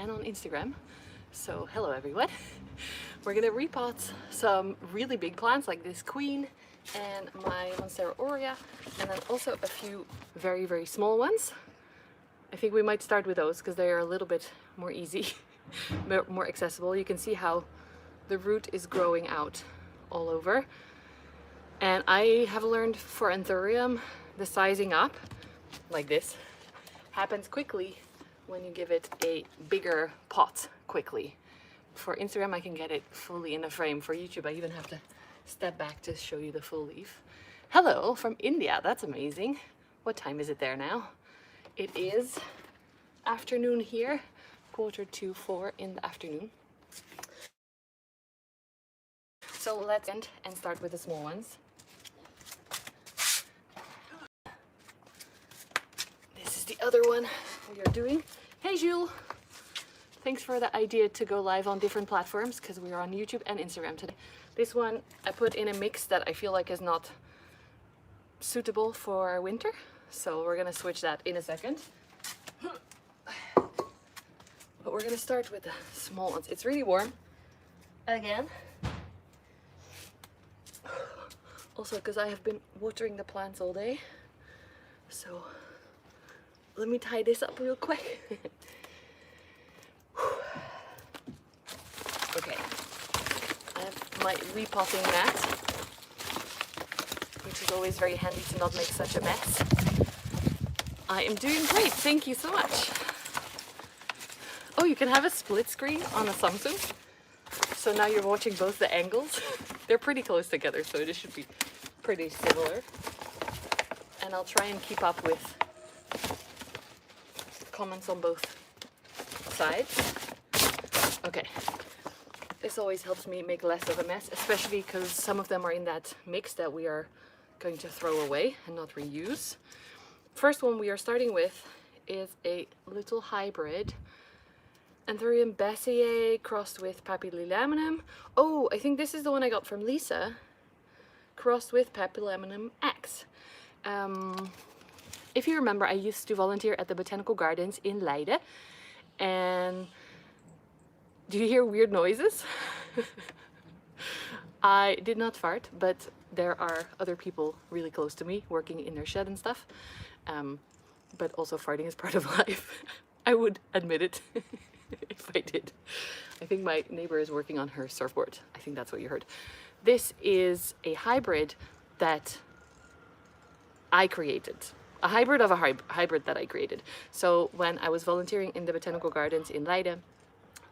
and on Instagram. So hello everyone. We're gonna repot some really big plants like this queen and my Monstera aurea, and then also a few very small ones. I think we might start with those because they are a little bit more easy, more accessible. You can see how the root is growing out all over. And I have learned for Anthurium, the sizing up, like this, happens quickly when you give it a bigger pot quickly. For Instagram, I can get it fully in a frame. For YouTube, I even have to step back to show you the full leaf. Hello from India, that's amazing. What time is it there now? It is afternoon here, 3:45 in the afternoon. So let's end and start with the small ones. This is the other one we are doing. Hey Jules! Thanks for the idea to go live on different platforms because we are on YouTube and Instagram today. This one I put in a mix that I feel like is not suitable for winter. So we're gonna switch that in a second. But we're gonna start with the small ones. It's really warm. Again. Also because I have been watering the plants all day. So let me tie this up real quick. Okay, I have my repotting mat, which is always very handy to not make such a mess. I am doing great, thank you so much. Oh, you can have a split screen on a Samsung. So now you're watching both the angles. They're pretty close together, so this should be pretty similar. And I'll try and keep up with comments on both sides. Okay. This always helps me make less of a mess, especially because some of them are in that mix that we are going to throw away and not reuse. First one we are starting with is a little hybrid Anthurium bassiae crossed with Papillilaminum. Oh, I think this is the one I got from Lisa, crossed with Papillilaminum X. If you remember, I used to volunteer at the Botanical Gardens in Leiden, and do you hear weird noises? I did not fart, but there are other people really close to me working in their shed and stuff. But also farting is part of life. I would admit it if I did. I think my neighbor is working on her surfboard. I think that's what you heard. This is a hybrid that I created. A hybrid of a hybrid that I created. So when I was volunteering in the Botanical Gardens in Leiden,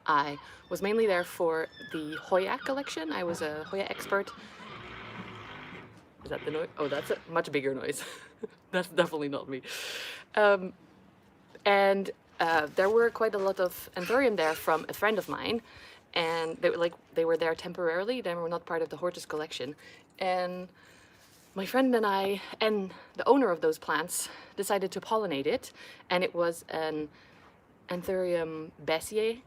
I was mainly there for the Hoya collection. I was a Hoya expert. Is that the noise? Oh, that's a much bigger noise. That's definitely not me. There were quite a lot of Anthurium there from a friend of mine, and they were there temporarily. They were not part of the Hortus collection, and my friend and I and the owner of those plants decided to pollinate it, and it was an Anthurium bassiae.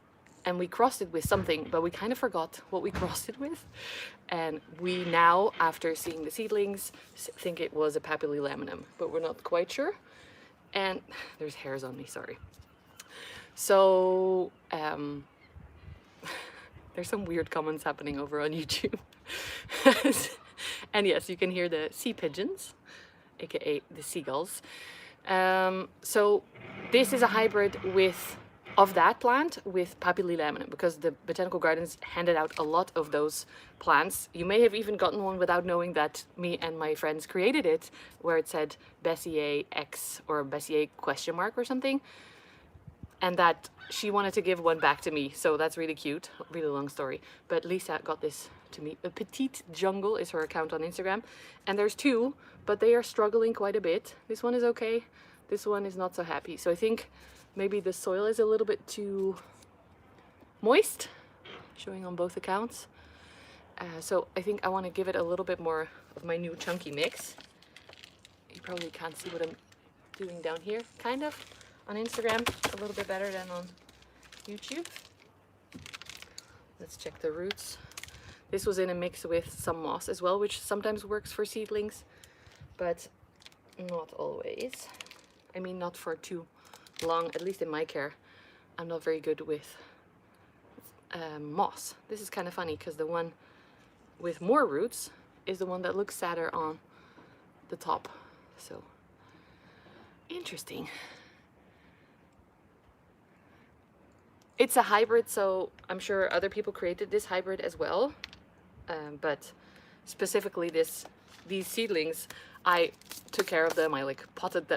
And we crossed it with something, but we kind of forgot what we crossed it with. And we now, after seeing the seedlings, think it was a Papillilaminum, but we're not quite sure. And there's hairs on me, sorry. So there's some weird comments happening over on YouTube. And yes, you can hear the sea pigeons, aka the seagulls. So this is a hybrid of that plant with Papillilaminum, because the Botanical Gardens handed out a lot of those plants. You may have even gotten one without knowing that me and my friends created it, where it said Bassiae X or Bassiae ? Or something, and that she wanted to give one back to me. So that's really cute, really long story. But Lisa got this to me. A Petite Jungle is her account on Instagram, and there's two, but they are struggling quite a bit. This one is okay, this one is not so happy. So I think maybe the soil is a little bit too moist, showing on both accounts. So I think I want to give it a little bit more of my new chunky mix. You probably can't see what I'm doing down here, kind of. On Instagram, a little bit better than on YouTube. Let's check the roots. This was in a mix with some moss as well, which sometimes works for seedlings, but not always. I mean, not for too long, at least in my care. I'm not very good with moss. This is kind of funny because the one with more roots is the one that looks sadder on the top. So interesting. It's a hybrid, so I'm sure other people created this hybrid as well. But specifically these seedlings, I took care of them. I like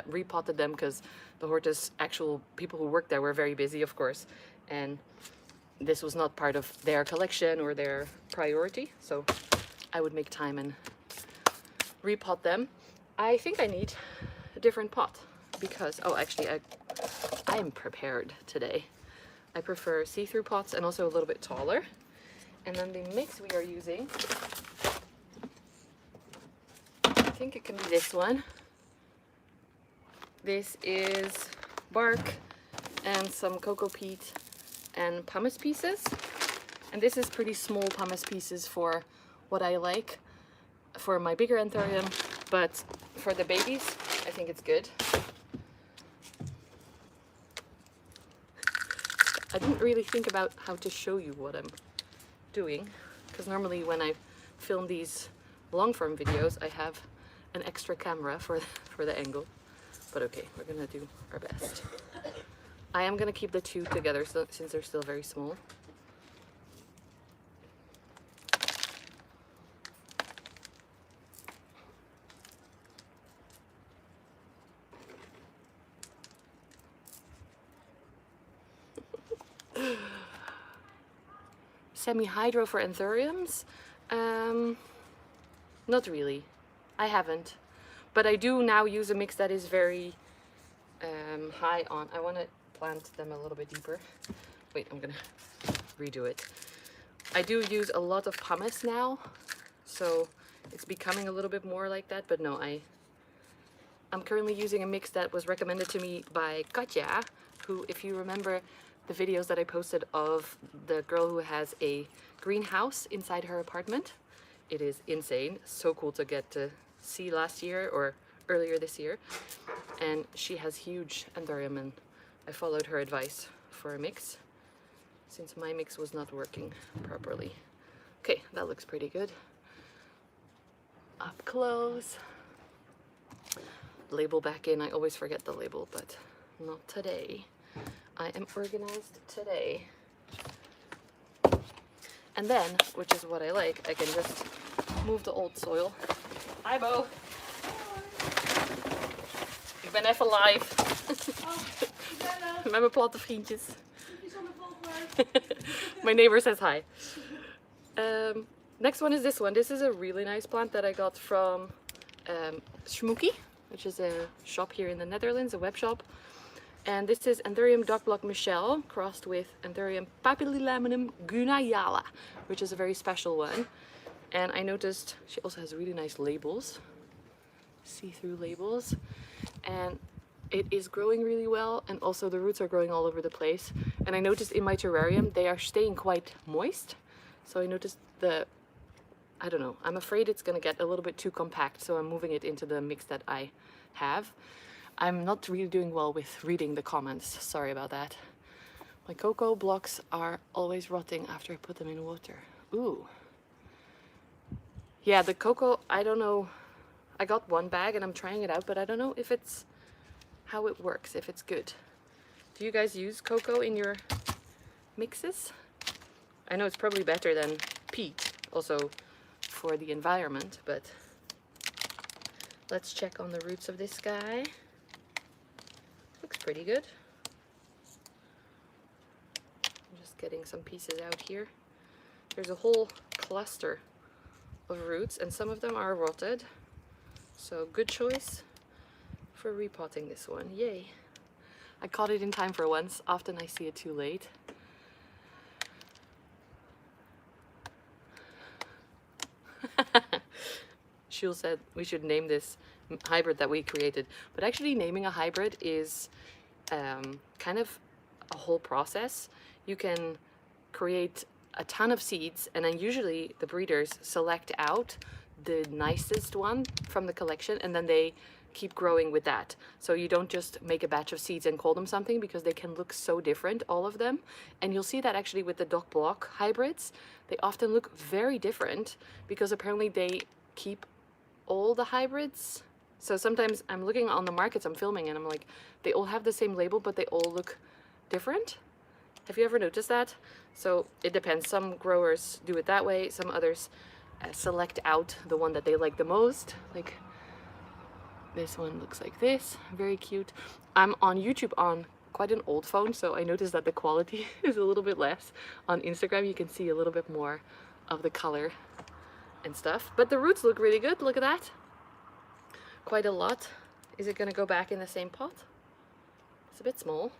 repotted them because the Hortus actual people who worked there were very busy, of course, and this was not part of their collection or their priority. So I would make time and repot them. I think I need a different pot because, oh, actually I am prepared today. I prefer see-through pots and also a little bit taller. And then the mix we are using, I think it can be this one. This is bark and some cocoa peat and pumice pieces. And this is pretty small pumice pieces for what I like for my bigger Anthurium, but for the babies, I think it's good. I didn't really think about how to show you what I'm doing, because normally when I film these long form videos I have an extra camera for the angle, but okay, we're gonna do our best. I am gonna keep the two together since they're still very small. Semi-hydro for Anthuriums? Not really. I haven't. But I do now use a mix that is very high on. I want to plant them a little bit deeper. Wait, I'm gonna redo it. I do use a lot of pumice now, so it's becoming a little bit more like that, but no, I'm currently using a mix that was recommended to me by Katja, who, if you remember the videos that I posted of the girl who has a greenhouse inside her apartment, it is insane. So cool to get to see last year or earlier this year. And she has huge Anthurium, and I followed her advice for a mix since my mix was not working properly. Okay, that looks pretty good. Up close. Label back in. I always forget the label, but not today. I am organized today. And then, which is what I like, I can just move the old soil. Hi Bo! Ik ben even live. Met mijn platte vriendjes. My neighbor says hi. Next one is this one. This is a really nice plant that I got from Schmooky, which is a shop here in the Netherlands, a web shop. And this is Anthurium Dogblock Michelle crossed with Anthurium Papillilaminum gunayala, which is a very special one. And I noticed she also has really nice labels, see-through labels. And it is growing really well, and also the roots are growing all over the place. And I noticed in my terrarium they are staying quite moist. So I noticed I don't know, I'm afraid it's gonna get a little bit too compact, so I'm moving it into the mix that I have. I'm not really doing well with reading the comments, sorry about that. My cocoa blocks are always rotting after I put them in water. Ooh. Yeah, the cocoa, I don't know. I got one bag and I'm trying it out, but I don't know if it's how it works, if it's good. Do you guys use cocoa in your mixes? I know it's probably better than peat, also for the environment, but let's check on the roots of this guy. Looks pretty good. I'm just getting some pieces out here. There's a whole cluster of roots and some of them are rotted. So good choice for repotting this one. Yay. I caught it in time for once. Often I see it too late. Shul said we should name this hybrid that we created, but actually naming a hybrid is kind of a whole process. You can create a ton of seeds and then usually the breeders select out the nicest one from the collection and then they keep growing with that. So you don't just make a batch of seeds and call them something, because they can look so different, all of them. And you'll see that actually with the dog block hybrids, they often look very different because apparently they keep all the hybrids. So sometimes I'm looking on the markets I'm filming and I'm like, they all have the same label, but they all look different. Have you ever noticed that? So it depends. Some growers do it that way. Some others select out the one that they like the most. Like this one looks like this, very cute. I'm on YouTube on quite an old phone, so I noticed that the quality is a little bit less. On Instagram you can see a little bit more of the color and stuff, but the roots look really good. Look at that, quite a lot. Is it going to go back in the same pot? It's a bit small.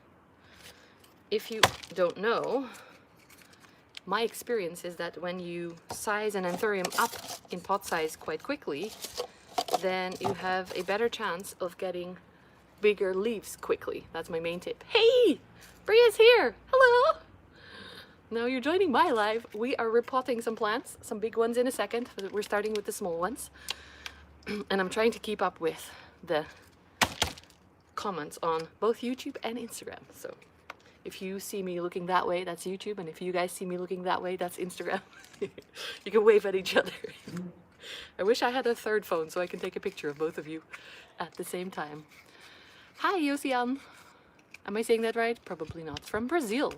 If you don't know, my experience is that when you size an Anthurium up in pot size quite quickly, then you have a better chance of getting bigger leaves quickly. That's my main tip. Hey, Bria's here. Hello. Now you're joining my live. We are repotting some plants, some big ones in a second, but we're starting with the small ones. And I'm trying to keep up with the comments on both YouTube and Instagram. So if you see me looking that way, that's YouTube. And if you guys see me looking that way, that's Instagram. You can wave at each other. I wish I had a third phone so I can take a picture of both of you at the same time. Hi, Josian. Am I saying that right? Probably not. From Brazil.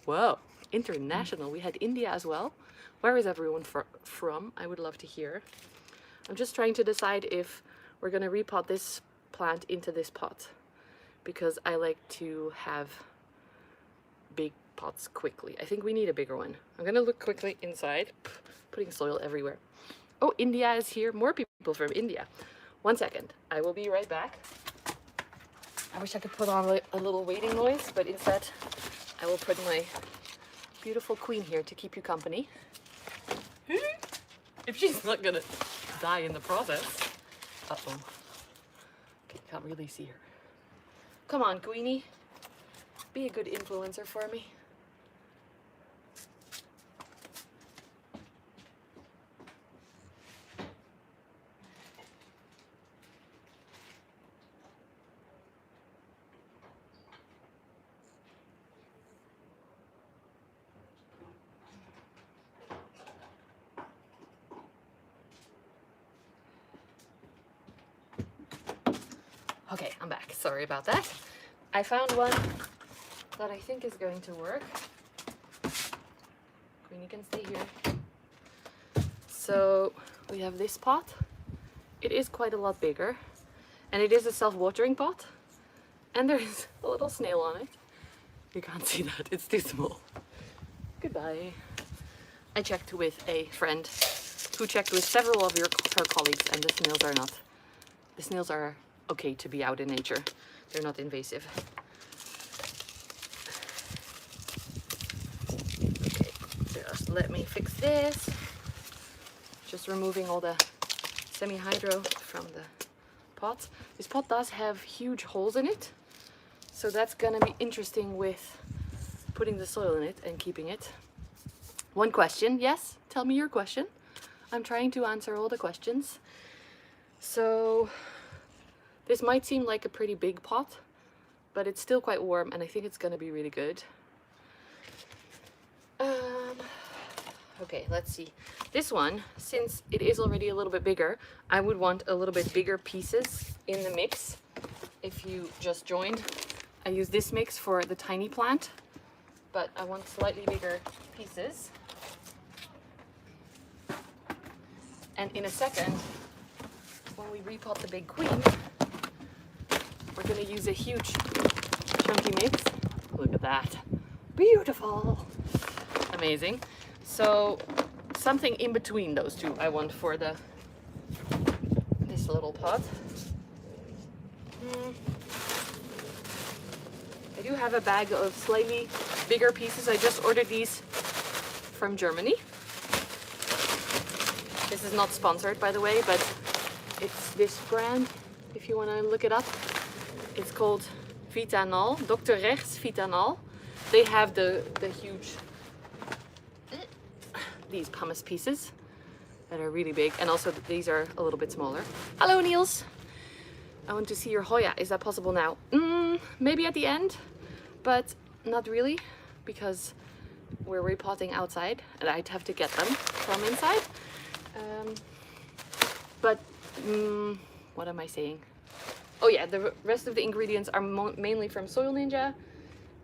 Whoa, international. We had India as well. Where is everyone from? I would love to hear. I'm just trying to decide if we're going to repot this plant into this pot, because I like to have big pots quickly. I think we need a bigger one. I'm going to look quickly inside. Putting soil everywhere. Oh, India is here. More people from India. 1 second. I will be right back. I wish I could put on a little waiting noise, but instead I will put my beautiful queen here to keep you company. If she's not gonna die in the process. Uh-oh. Okay, can't really see her. Come on, Queenie. Be a good influencer for me. Okay, I'm back. Sorry about that. I found one that I think is going to work. Queenie can stay here. So we have this pot. It is quite a lot bigger, and it is a self-watering pot, and there is a little snail on it. You can't see that, it's too small. Goodbye. I checked with a friend who checked with several of her colleagues, and the snails are okay to be out in nature. They're not invasive. Okay, just let me fix this. Just removing all the semi-hydro from the pot. This pot does have huge holes in it, so that's gonna be interesting with putting the soil in it and keeping it. One question, yes, tell me your question. I'm trying to answer all the questions. So this might seem like a pretty big pot, but it's still quite warm, and I think it's gonna be really good. Okay, let's see. This one, since it is already a little bit bigger, I would want a little bit bigger pieces in the mix. If you just joined, I use this mix for the tiny plant, but I want slightly bigger pieces. And in a second, when we repot the big queen, we're going to use a huge chunky mix. Look at that. Beautiful. Amazing. So something in between those two I want for this little pot. I do have a bag of slightly bigger pieces. I just ordered these from Germany. This is not sponsored, by the way, but it's this brand, if you want to look it up. It's called Vitanal, Dr. Rechts Vitanal. They have the huge, these pumice pieces that are really big, and also these are a little bit smaller. Hello, Niels. I want to see your Hoya. Is that possible now? Maybe at the end, but not really, because we're repotting outside and I'd have to get them from inside. But what am I saying? Oh yeah, the rest of the ingredients are mainly from Soil Ninja.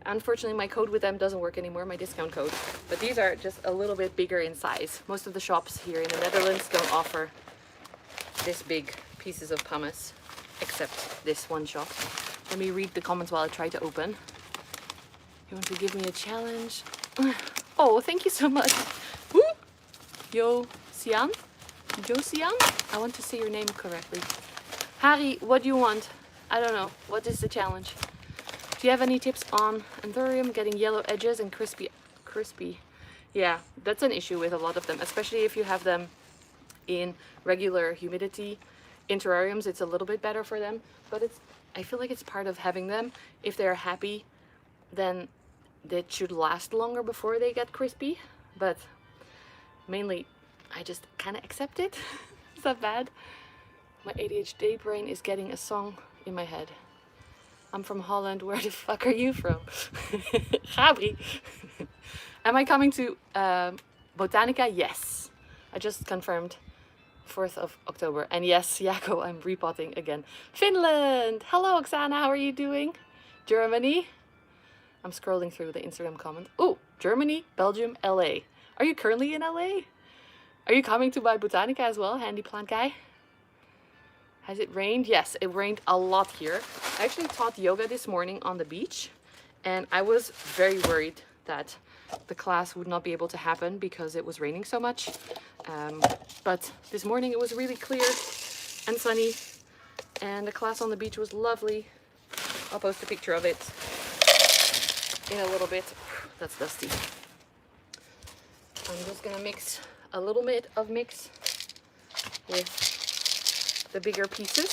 Unfortunately, my code with them doesn't work anymore, my discount code. But these are just a little bit bigger in size. Most of the shops here in the Netherlands don't offer this big pieces of pumice, except this one shop. Let me read the comments while I try to open. You want to give me a challenge? Oh, thank you so much. Woo! Yo Sian? Josian? I want to say your name correctly. Harry, what do you want? I don't know. What is the challenge? Do you have any tips on Anthurium getting yellow edges and crispy? Yeah, that's an issue with a lot of them, especially if you have them in regular humidity. In terrariums, it's a little bit better for them, but I feel like it's part of having them. If they're happy, then they should last longer before they get crispy, but mainly I just kind of accept it. Is that bad? My ADHD brain is getting a song in my head. I'm from Holland. Where the fuck are you from? Gabri. Am I coming to Botanica? Yes. I just confirmed 4th of October. And yes, Jaco, I'm repotting again. Finland! Hello, Oksana. How are you doing? Germany? I'm scrolling through the Instagram comment. Oh, Germany, Belgium, LA. Are you currently in LA? Are you coming to my Botanica as well, handy plant guy? Has it rained? Yes, it rained a lot here. I actually taught yoga this morning on the beach, and I was very worried that the class would not be able to happen because it was raining so much. But this morning it was really clear and sunny, and the class on the beach was lovely. I'll post a picture of it in a little bit. That's dusty. I'm just gonna mix a little bit of mix with the bigger pieces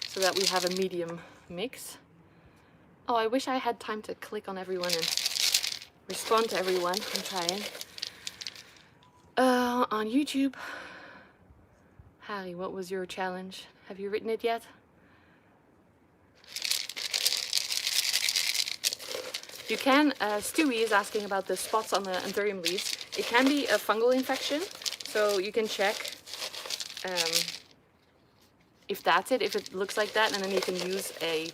so that we have a medium mix. Oh, I wish I had time to click on everyone and respond to everyone. I'm trying. On YouTube. Harry, what was your challenge? Have you written it yet? You can, Stewie is asking about the spots on the Anthurium leaves. It can be a fungal infection, so you can check if that's it, if it looks like that, and then you can use a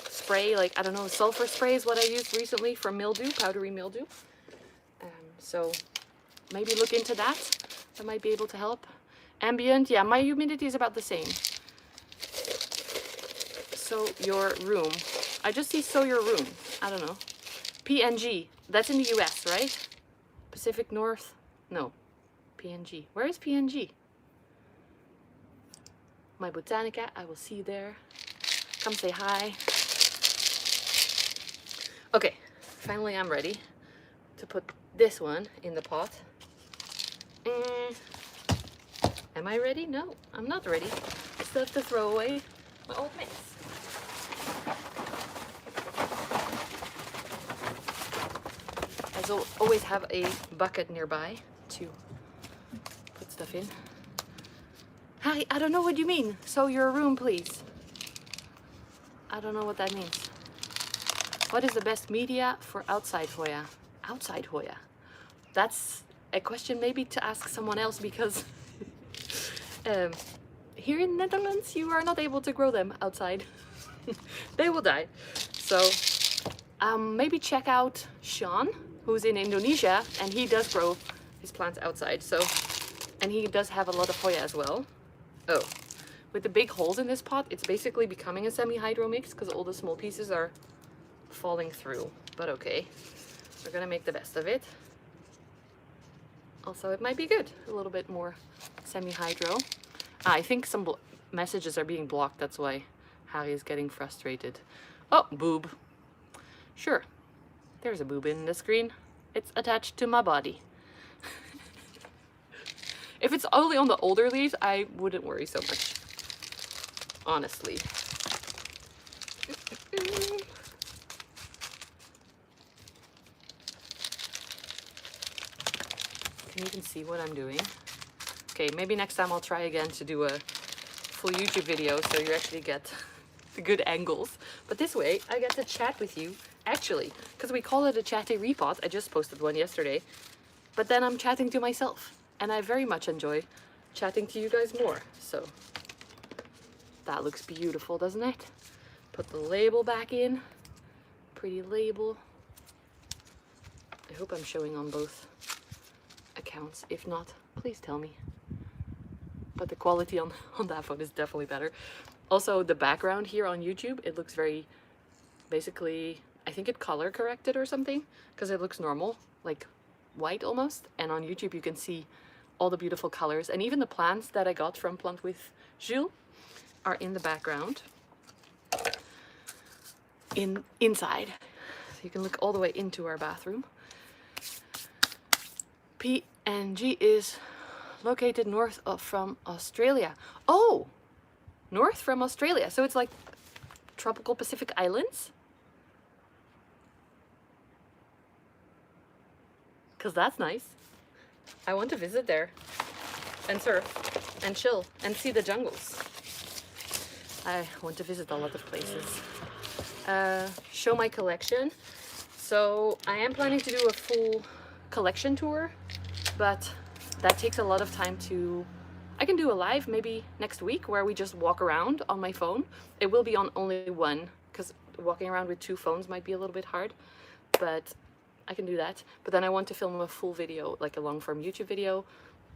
spray, like, I don't know, sulfur spray is what I used recently for mildew, powdery mildew. So maybe look into that. That might be able to help. Ambient, yeah, my humidity is about the same. So your room. I just see so your room. I don't know. PNG. That's in the US, right? Pacific North? No. PNG. Where is PNG? My Botanica. I will see you there. Come say hi. Okay. Finally, I'm ready to put this one in the pot. Am I ready? No, I'm not ready. I still have to throw away my old mix. I always have a bucket nearby to put stuff in. Hi, I don't know what you mean. So your room, please. I don't know what that means. What is the best media for outside Hoya? Outside Hoya? That's a question maybe to ask someone else, because here in the Netherlands you are not able to grow them outside. They will die. So maybe check out Sean, who's in Indonesia, and he does grow his plants outside. So, and he does have a lot of Hoya as well. Oh, with the big holes in this pot, it's basically becoming a semi-hydro mix because all the small pieces are falling through. But okay, we're gonna make the best of it. Also, it might be good, a little bit more semi-hydro. I think some messages are being blocked, that's why Harry is getting frustrated. Oh, boob. Sure, there's a boob in the screen. It's attached to my body. If it's only on the older leaves, I wouldn't worry so much, honestly. Can you even see what I'm doing? Okay, maybe next time I'll try again to do a full YouTube video so you actually get the good angles. But this way I get to chat with you, actually, because we call it a Chatty repot. I just posted one yesterday. But then I'm chatting to myself, and I very much enjoy chatting to you guys more. So that looks beautiful, doesn't it? Put the label back in. Pretty label. I hope I'm showing on both accounts. If not, please tell me. But the quality on that phone is definitely better. Also, the background here on YouTube, it looks very, basically, I think it color corrected or something, because it looks normal, like white almost. And on YouTube you can see all the beautiful colors, and even the plants that I got from Plant with Jules are in the background inside, so you can look all the way into our bathroom. PNG is located north from Australia. Oh, north from Australia, so it's like tropical Pacific Islands, because that's nice. I want to visit there and surf and chill and see the jungles. I want to visit a lot of places. Show my collection. So I am planning to do a full collection tour, but that takes a lot of time to... I can do a live maybe next week where we just walk around on my phone. It will be on only one, because walking around with two phones might be a little bit hard, but I can do that. But then I want to film a full video, like a long form YouTube video,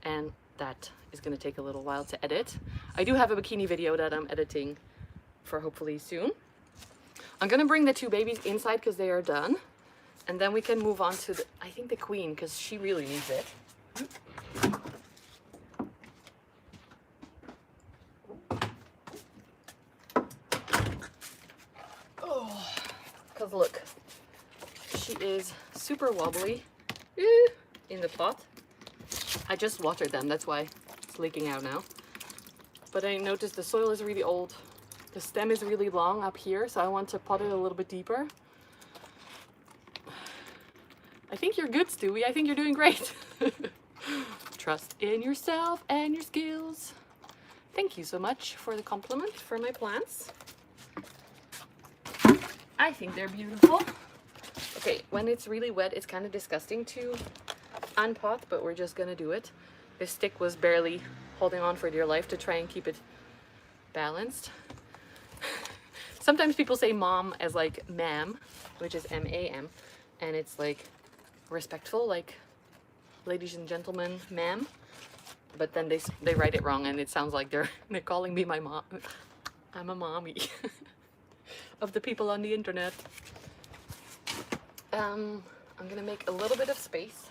and that is going to take a little while to edit. I do have a bikini video that I'm editing for hopefully soon. I'm going to bring the two babies inside because they are done, and then we can move on to the, I think the queen, because she really needs it. Oh, because look, she is super wobbly in the pot. I just watered them, that's why it's leaking out now. But I noticed the soil is really old. The stem is really long up here, so I want to pot it a little bit deeper. I think you're good, Stewie. I think you're doing great. Trust in yourself and your skills. Thank you so much for the compliment for my plants. I think they're beautiful. Okay, when it's really wet, it's kind of disgusting to unpot, but we're just gonna do it. This stick was barely holding on for dear life to try and keep it balanced. Sometimes people say mom as like ma'am, which is M-A-M, and it's like respectful, like ladies and gentlemen, ma'am. But then they write it wrong, and it sounds like they're calling me my mom. I'm a mommy of the people on the internet. I'm gonna make a little bit of space.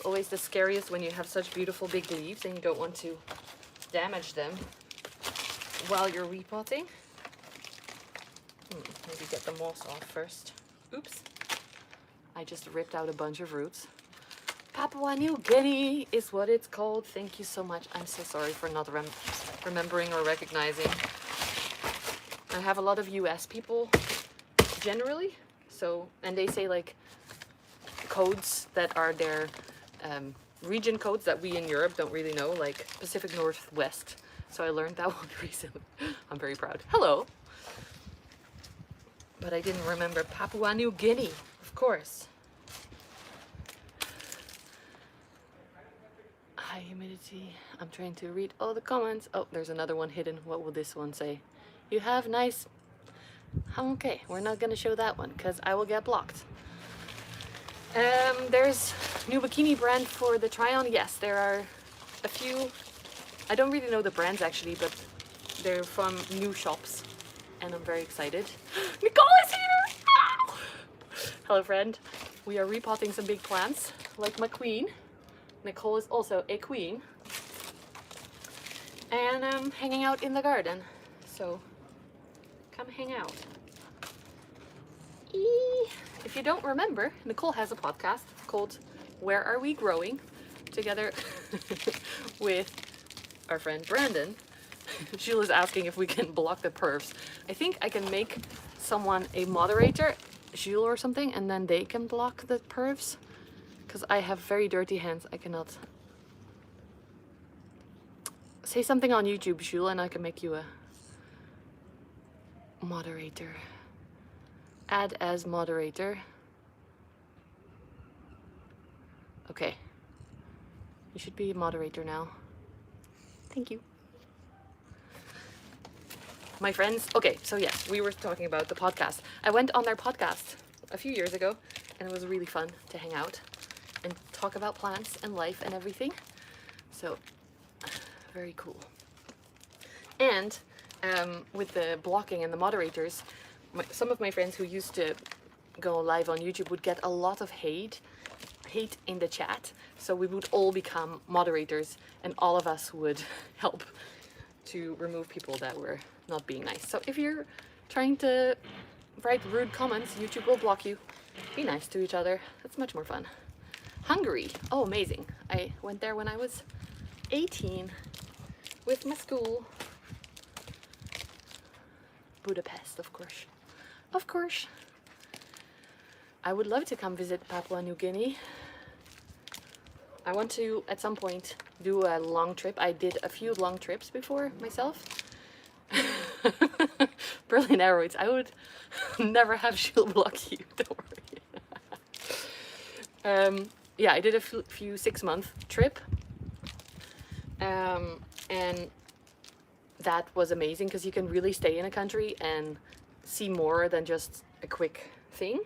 Always the scariest when you have such beautiful big leaves and you don't want to damage them while you're repotting. Maybe get the moss off first. Oops. I just ripped out a bunch of roots. Papua New Guinea is what it's called. Thank you so much. I'm so sorry for not remembering or recognizing. I have a lot of US people generally, so, and they say like codes that are their region codes that we in Europe don't really know, like Pacific Northwest. So I learned that one recently. I'm very proud. Hello. But I didn't remember Papua New Guinea, of course. High humidity. I'm trying to read all the comments. Oh, there's another one hidden. What will this one say? You have nice... Okay, we're not gonna show that one because I will get blocked. There's new bikini brand for the try-on. Yes, there are a few. I don't really know the brands actually, but they're from new shops, and I'm very excited. Nicole is here! Ow! Hello, friend. We are repotting some big plants, like my queen. Nicole is also a queen, and I'm hanging out in the garden. So, come hang out. If you don't remember, Nicole has a podcast called Where Are We Growing? Together with our friend Brandon. Sheila is asking if we can block the perfs. I think I can make someone a moderator Jules or something, and then they can block the pervs. Because I have very dirty hands. I cannot. Say something on YouTube, Jules, and I can make you a moderator. Add as moderator. Okay. You should be a moderator now. Thank you. My friends, okay, so yes, we were talking about the podcast. I went on their podcast a few years ago, and it was really fun to hang out and talk about plants and life and everything. So, very cool. And with the blocking and the moderators, some of my friends who used to go live on YouTube would get a lot of hate in the chat. So we would all become moderators, and all of us would help to remove people that were not being nice. So if you're trying to write rude comments, YouTube will block you. Be nice to each other. That's much more fun. Hungary. Oh, amazing. I went there when I was 18 with my school. Budapest, of course. Of course. I would love to come visit Papua New Guinea. I want to, at some point, do a long trip. I did a few long trips before myself. Berlin Airways. I would never have Jules block you, don't worry. Yeah, I did a few 6-month trip. And that was amazing because you can really stay in a country and see more than just a quick thing.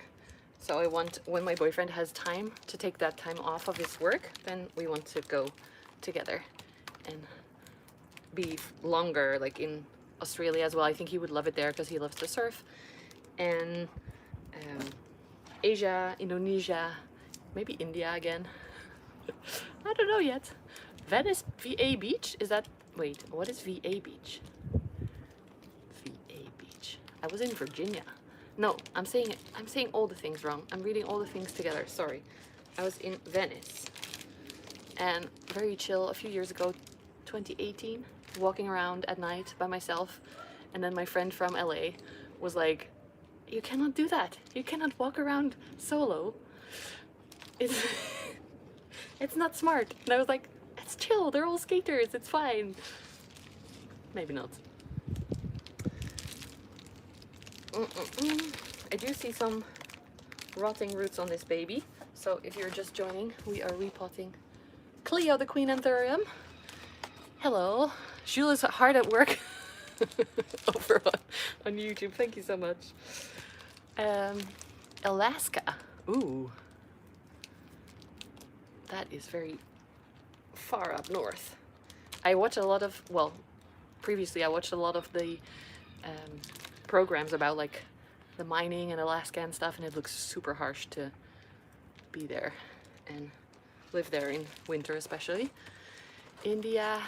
So I want, when my boyfriend has time to take that time off of his work, then we want to go together and be longer, like in Australia as well. I think he would love it there because he loves to surf. And Asia, Indonesia, maybe India again. I don't know yet. Venice, VA Beach? Is that, wait, what is VA Beach? VA Beach. I was in Virginia. No, I'm saying all the things wrong. I'm reading all the things together, sorry. I was in Venice. And very chill a few years ago, 2018, walking around at night by myself. And then my friend from LA was like, you cannot do that. You cannot walk around solo. It's, it's not smart. And I was like, it's chill, they're all skaters, it's fine. Maybe not. I do see some rotting roots on this baby. So if you're just joining, we are repotting Cleo the Queen Anthurium. Hello. Jules is hard at work over on YouTube. Thank you so much. Alaska. Ooh. That is very far up north. I watch a lot of, well, previously I watched a lot of the programs about like the mining in Alaska and stuff, and it looks super harsh to be there and live there in winter especially. India,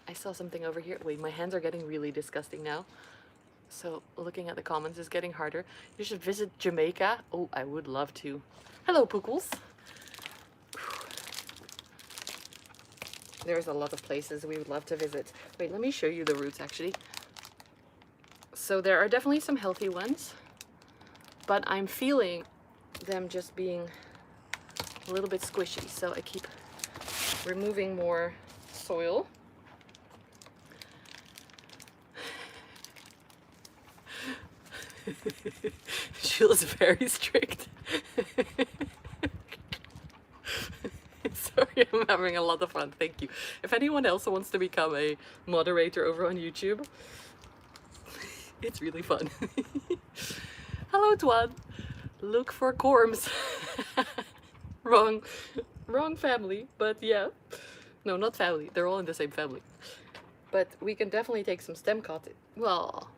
I saw something over here. Wait, my hands are getting really disgusting now. So looking at the comments is getting harder. You should visit Jamaica. Oh, I would love to. Hello, Pookles. There's a lot of places we would love to visit. Wait, let me show you the roots actually. So there are definitely some healthy ones, but I'm feeling them just being a little bit squishy. So I keep removing more soil. Jules is very strict. Sorry, I'm having a lot of fun. Thank you. If anyone else wants to become a moderator over on YouTube, it's really fun. Hello, Twan. Look for corms. Wrong family, but yeah. No, not family. They're all in the same family. But we can definitely take some stem cutting. Well,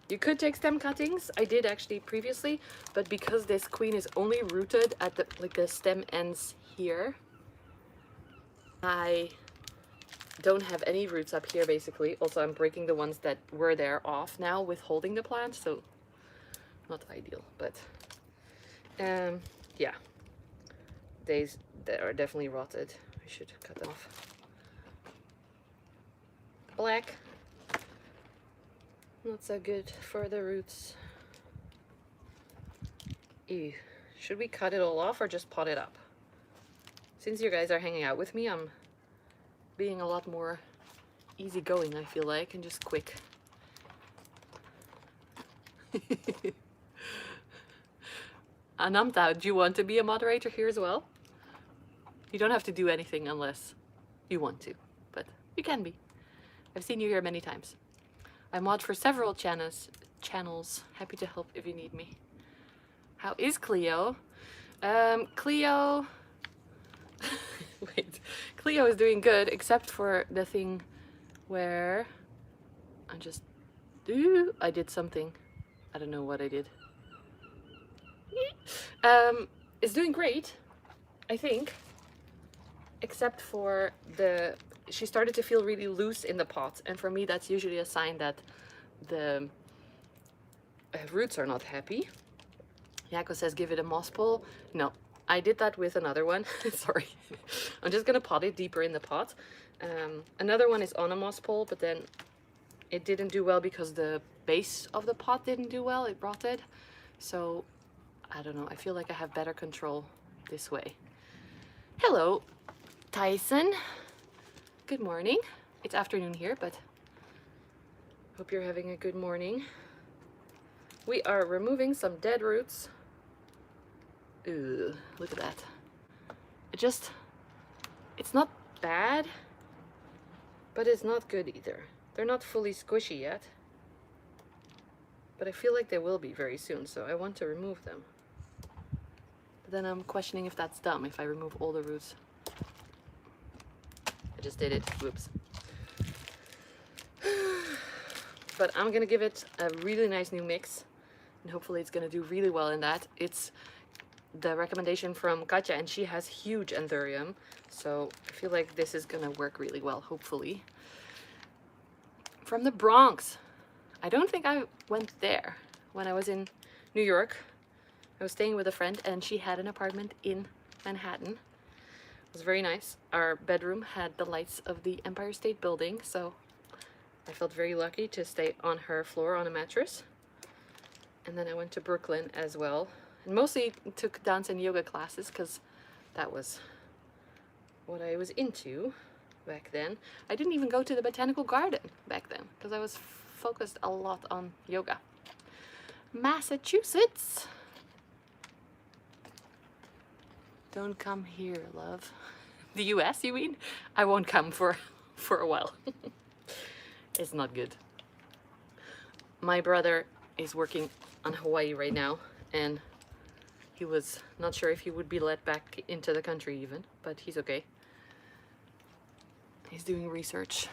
you could take stem cuttings. I did actually previously, but because this queen is only rooted at the the stem ends here, I don't have any roots up here basically. Also, I'm breaking the ones that were there off now with holding the plant, so not ideal, but yeah, they are definitely rotted. I should cut them off. Black, not so good for the roots. Ew. Should we cut it all off or just pot it up? Since you guys are hanging out with me, I'm being a lot more easygoing, I feel like, and just quick. Anamta, do you want to be a moderator here as well? You don't have to do anything unless you want to, but you can be. I've seen you here many times. I mod for several channels. Happy to help if you need me. How is Cleo? Cleo... Wait. Cleo is doing good, except for the thing where I did something. I don't know what I did. It's doing great, I think. Except for she started to feel really loose in the pot, and for me that's usually a sign that the roots are not happy. Yako says give it a moss pull. No, I did that with another one. Sorry. I'm just gonna pot it deeper in the pot. Another one is on a moss pull, but then it didn't do well because the base of the pot didn't do well. It rotted. So I don't know. I feel like I have better control this way. Hello, Tyson. Good morning. It's afternoon here, but hope you're having a good morning. We are removing some dead roots. Ooh, look at that. It's not bad, but it's not good either. They're not fully squishy yet, but I feel like they will be very soon, so I want to remove them. But then I'm questioning if that's dumb, if I remove all the roots. I just did it, whoops. But I'm gonna give it a really nice new mix, and hopefully it's gonna do really well in that. It's the recommendation from Katja, and she has huge Anthurium, so I feel like this is gonna work really well, hopefully. From the Bronx. I don't think I went there when I was in New York. I was staying with a friend, and she had an apartment in Manhattan. It was very nice. Our bedroom had the lights of the Empire State Building, so I felt very lucky to stay on her floor on a mattress. And then I went to Brooklyn as well. And mostly took dance and yoga classes because that was what I was into back then. I didn't even go to the botanical garden back then because I was focused a lot on yoga. Massachusetts. Don't come here, love. The US, you mean? I won't come for a while. It's not good. My brother is working on Hawaii right now, and he was not sure if he would be let back into the country even, but he's okay. He's doing research.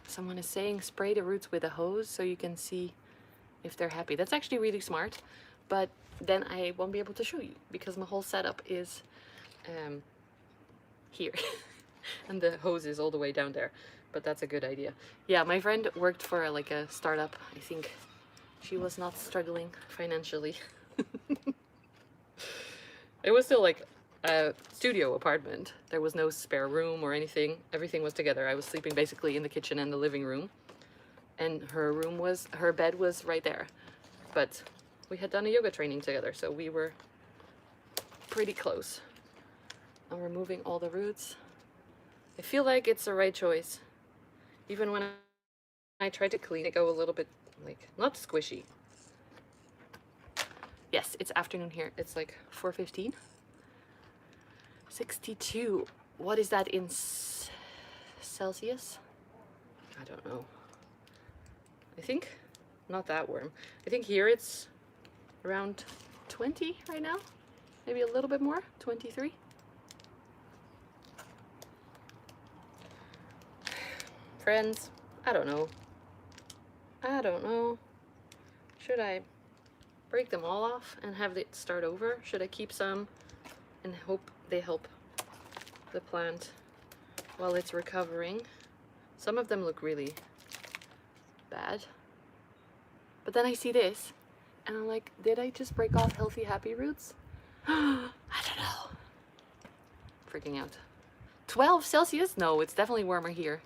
Someone is saying spray the roots with a hose so you can see if they're happy. That's actually really smart, but then I won't be able to show you because my whole setup is here and the hose is all the way down there, but that's a good idea. Yeah, my friend worked for like a startup. I think she was not struggling financially. It was still like a studio apartment. There was no spare room or anything. Everything was together. I was sleeping basically in the kitchen and the living room, and her bed was right there. But we had done a yoga training together, so we were pretty close. I'm removing all the roots. I feel like it's the right choice. Even when I try to clean it, go a little bit like not squishy. Yes, it's afternoon here. It's like 4:15. 62. What is that in Celsius? I don't know. I think not that warm. I think here it's around 20 right now. Maybe a little bit more. 23. Friends, I don't know. Should I break them all off and have it start over? Should I keep some and hope they help the plant while it's recovering? Some of them look really bad. But then I see this and I'm like, did I just break off healthy, happy roots? I don't know. Freaking out. 12 Celsius? No, it's definitely warmer here.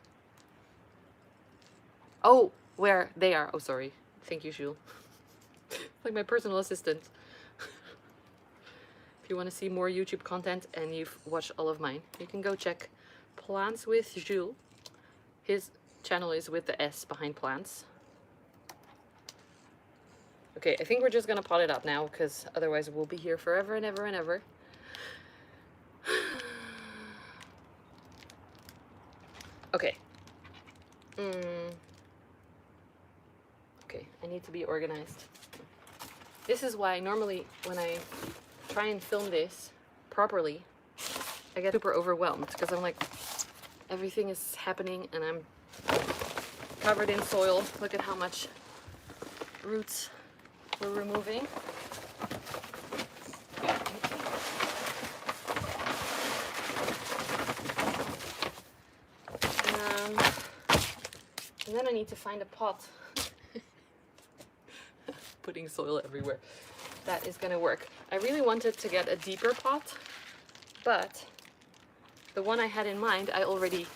Oh, where they are. Oh, sorry. Thank you, Jules. Like my personal assistant. If you want to see more YouTube content and you've watched all of mine, you can go check Plants with Jules. His channel is with the S behind plants. Okay, I think we're just gonna pot it up now, because otherwise we'll be here forever and ever and ever. Okay. Okay, I need to be organized. This is why normally when I try and film this properly, I get super overwhelmed, because I'm like, everything is happening and I'm covered in soil. Look at how much roots we're removing. And then I need to find a pot. Putting soil everywhere. That is gonna work. I really wanted to get a deeper pot, but the one I had in mind I already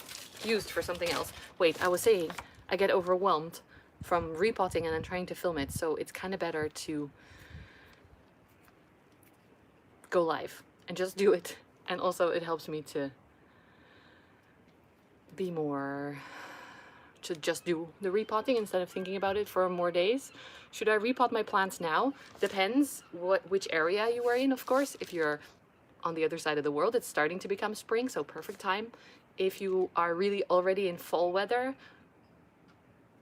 used for something else. Wait, I was saying I get overwhelmed from repotting and then trying to film it, so it's kind of better to go live and just do it. And also it helps me to be more, to just do the repotting instead of thinking about it for more days. Should I repot my plants now? Depends which area you are in, of course. If you're on the other side of the world, it's starting to become spring, so perfect time. If you are really already in fall weather,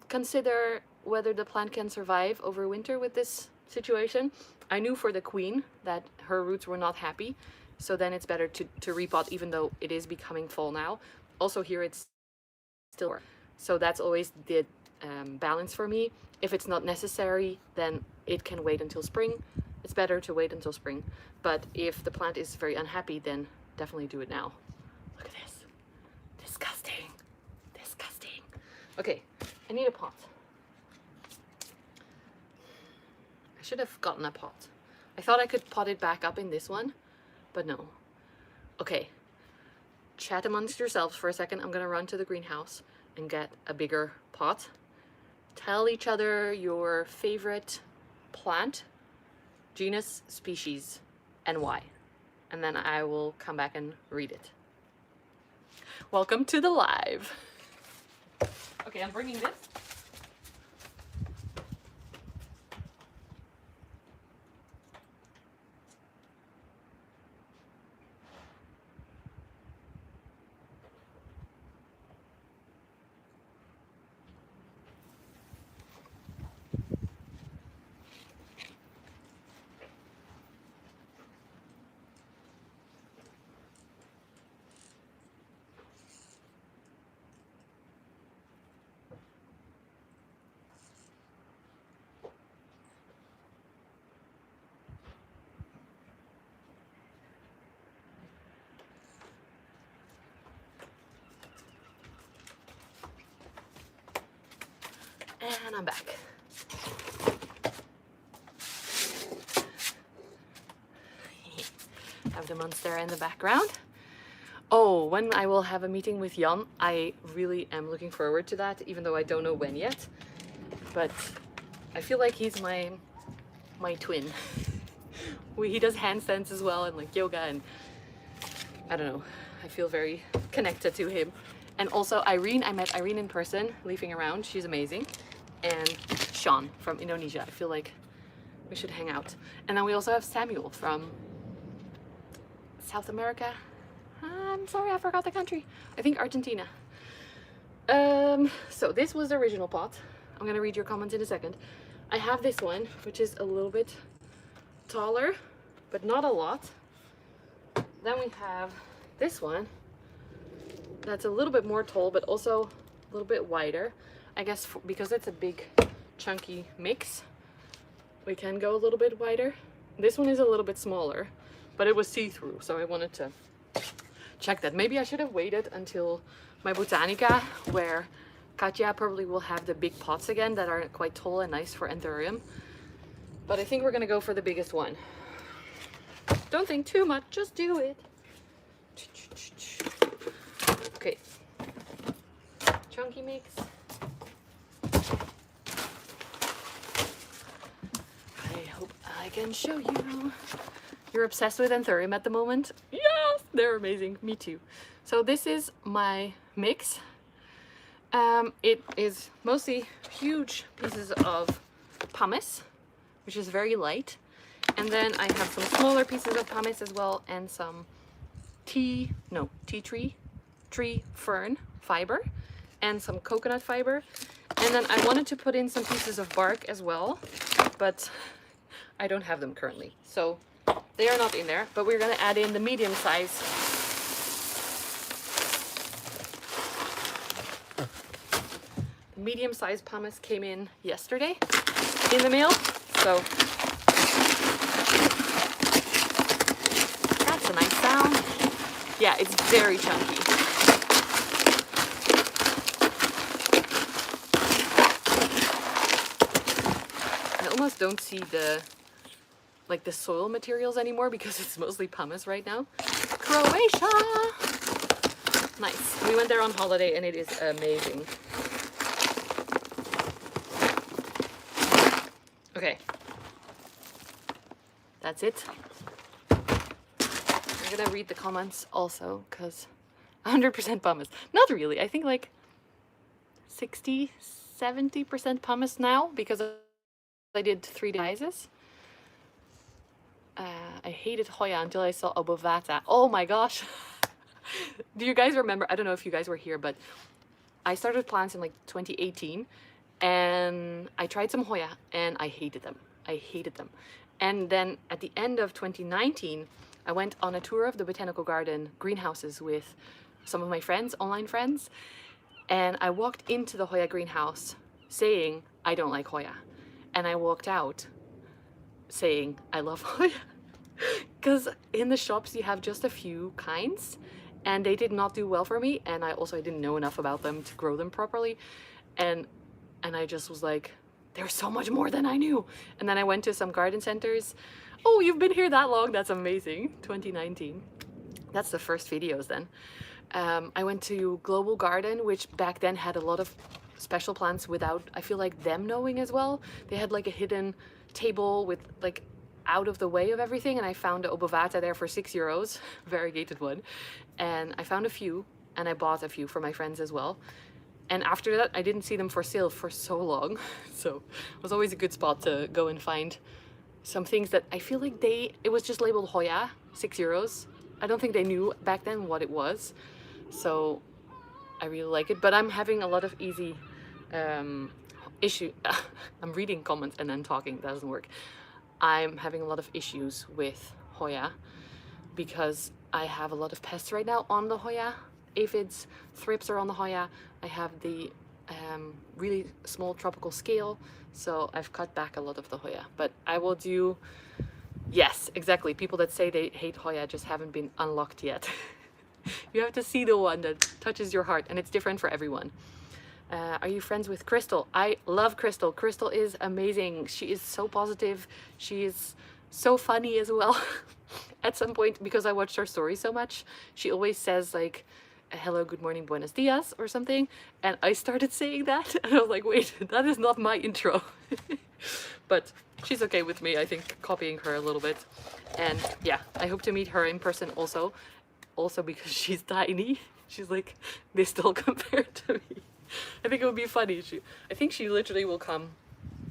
consider whether the plant can survive over winter with this situation. I knew for the queen that her roots were not happy, so then it's better to repot, even though it is becoming fall now. Also here it's still, so that's always the balance for me. If it's not necessary, then it can wait until spring. It's better to wait until spring. But if the plant is very unhappy, then definitely do it now. Look at this. Disgusting. Disgusting. Okay, I need a pot. I should have gotten a pot. I thought I could pot it back up in this one, but no. Okay, chat amongst yourselves for a second. I'm gonna run to the greenhouse and get a bigger pot. Tell each other your favorite plant, genus, species, and why. And then I will come back and read it. Welcome to the live. Okay, I'm bringing this. And I'm back. Have the Monstera in the background. Oh, when I will have a meeting with Jan, I really am looking forward to that, even though I don't know when yet. But I feel like he's my twin. He does handstands as well and like yoga, and I don't know. I feel very connected to him. And also Irene, I met Irene in person, leafing around. She's amazing. And Sean from Indonesia. I feel like we should hang out. And then we also have Samuel from South America. I'm sorry, I forgot the country. I think Argentina. So this was the original pot. I'm gonna read your comments in a second. I have this one, which is a little bit taller, but not a lot. Then we have this one that's a little bit more tall, but also a little bit wider. I guess because it's a big chunky mix, we can go a little bit wider. This one is a little bit smaller, but it was see-through, so I wanted to check that. Maybe I should have waited until my Botanica, where Katja probably will have the big pots again that are quite tall and nice for Anthurium. But I think we're gonna go for the biggest one. Don't think too much, just do it. Okay. Chunky mix. I can show you. You're obsessed with Anthurium at the moment? Yes, they're amazing. Me too. So this is my mix. It is mostly huge pieces of pumice, which is very light. And then I have some smaller pieces of pumice as well, and some tea tree fern fiber, and some coconut fiber. And then I wanted to put in some pieces of bark as well, but I don't have them currently. So they are not in there, but we're gonna add in the medium size. The medium size pumice came in yesterday in the mail, so that's a nice sound. Yeah, it's very chunky. I almost don't see the soil materials anymore because it's mostly pumice right now. Croatia! Nice. We went there on holiday and it is amazing. Okay. That's it. I'm gonna read the comments also, because 100% pumice. Not really. I think like 60-70% pumice now, because I did 3 sizes. I hated Hoya until I saw Obovata. Oh my gosh. Do you guys remember? I don't know if you guys were here, but I started plants in like 2018, and I tried some Hoya and I hated them. I hated them. And then at the end of 2019, I went on a tour of the botanical garden greenhouses with some of my friends, online friends, and I walked into the Hoya greenhouse saying, I don't like Hoya. And I walked out saying, I love Hoya. Because in the shops you have just a few kinds, and they did not do well for me, and I didn't know enough about them to grow them properly, and I just was like, there's so much more than I knew. And then I went to some garden centers. Oh, you've been here that long? That's amazing. 2019. That's the first videos then. I went to Global Garden, which back then had a lot of special plants without, I feel like, them knowing as well. They had like a hidden table with like out of the way of everything, and I found a Obovata there for €6, variegated one. And I found a few, and I bought a few for my friends as well. And after that, I didn't see them for sale for so long. So it was always a good spot to go and find some things that I feel like it was just labeled Hoya, €6. I don't think they knew back then what it was. So I really like it, but I'm having a lot of easy issue. I'm reading comments and then talking, that doesn't work. I'm having a lot of issues with Hoya because I have a lot of pests right now on the Hoya. Aphids, thrips are on the Hoya. I have the really small tropical scale, so I've cut back a lot of the Hoya. But I will do, yes, exactly. People that say they hate Hoya just haven't been unlocked yet. You have to see the one that touches your heart, and it's different for everyone. Are you friends with Crystal? I love Crystal. Crystal is amazing. She is so positive. She is so funny as well. At some point, because I watched her story so much, she always says like, hello, good morning, buenos dias or something. And I started saying that and I was like, wait, that is not my intro. But she's okay with me, I think, copying her a little bit. And yeah, I hope to meet her in person also. Also because she's tiny. She's like this tall compared to me. I think it would be funny. I think she literally will come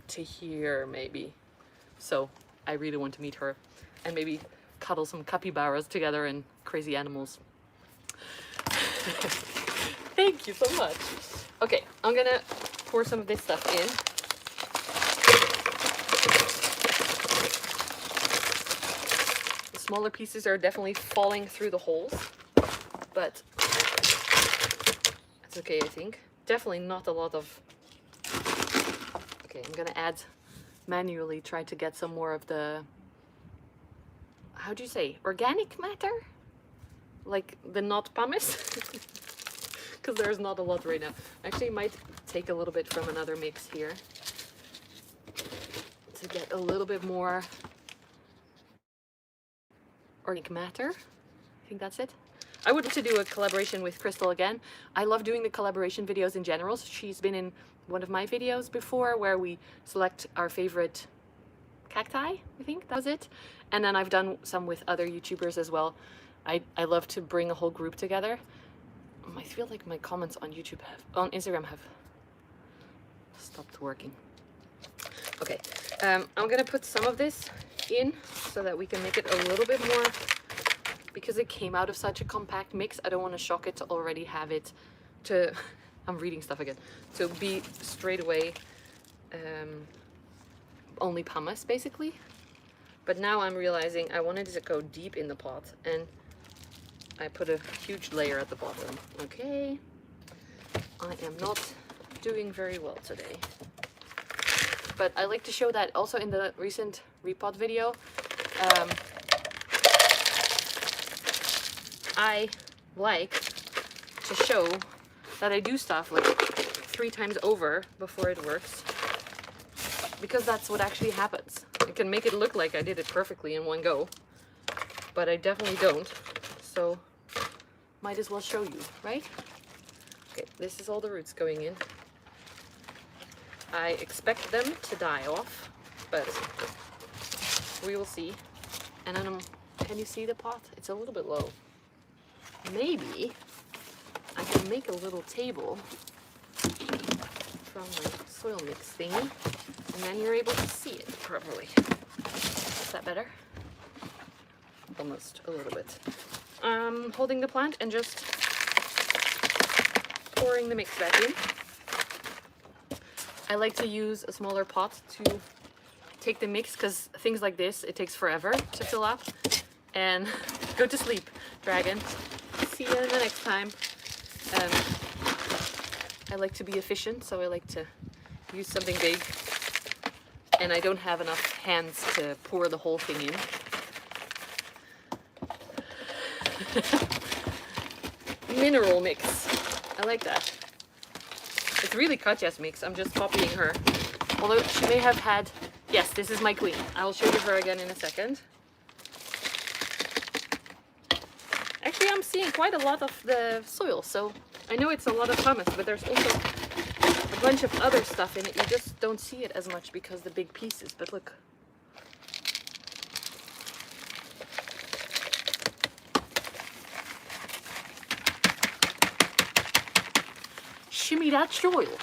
to here maybe. So I really want to meet her and maybe cuddle some capybaras together and crazy animals. Thank you so much. Okay, I'm gonna pour some of this stuff in. The smaller pieces are definitely falling through the holes, but it's okay, I think. Definitely not a lot of... Okay, I'm gonna add manually, try to get some more of the... How do you say? Organic matter? Like the not pumice? Because there's not a lot right now. Actually, might take a little bit from another mix here to get a little bit more organic matter. I think that's it. I would like to do a collaboration with Crystal again. I love doing the collaboration videos in general. She's been in one of my videos before where we select our favorite cacti, I think that was it. And then I've done some with other YouTubers as well. I love to bring a whole group together. I feel like my comments on on Instagram have stopped working. Okay, I'm gonna put some of this in so that we can make it a little bit more, because it came out of such a compact mix. I don't want to shock it to already have it to, I'm reading stuff again, to be straight away only pumice basically. But now I'm realizing I wanted to go deep in the pot, and I put a huge layer at the bottom. Okay, I am not doing very well today. But I like to show that also in the recent repot video. I like to show that I do stuff like 3 times over before it works, because that's what actually happens. I can make it look like I did it perfectly in one go, but I definitely don't. So might as well show you, right? Okay, this is all the roots going in. I expect them to die off, but we will see. And then can you see the pot? It's a little bit low. Maybe I can make a little table from my soil mix thingy, and then you're able to see it properly. Is that better? Almost a little bit. Holding the plant and just pouring the mix back in. I like to use a smaller pot to take the mix, because things like this, it takes forever to fill up. And go to sleep, dragon. See you the next time. I like to be efficient, so I like to use something big. And I don't have enough hands to pour the whole thing in. Mineral mix. I like that. It's really Katja's mix. I'm just copying her. Although she may have had... Yes, this is my queen. I will show you her again in a second. Actually, I'm seeing quite a lot of the soil, so I know it's a lot of pumice, but there's also a bunch of other stuff in it. You just don't see it as much because the big pieces, but look. Shimmy that soil.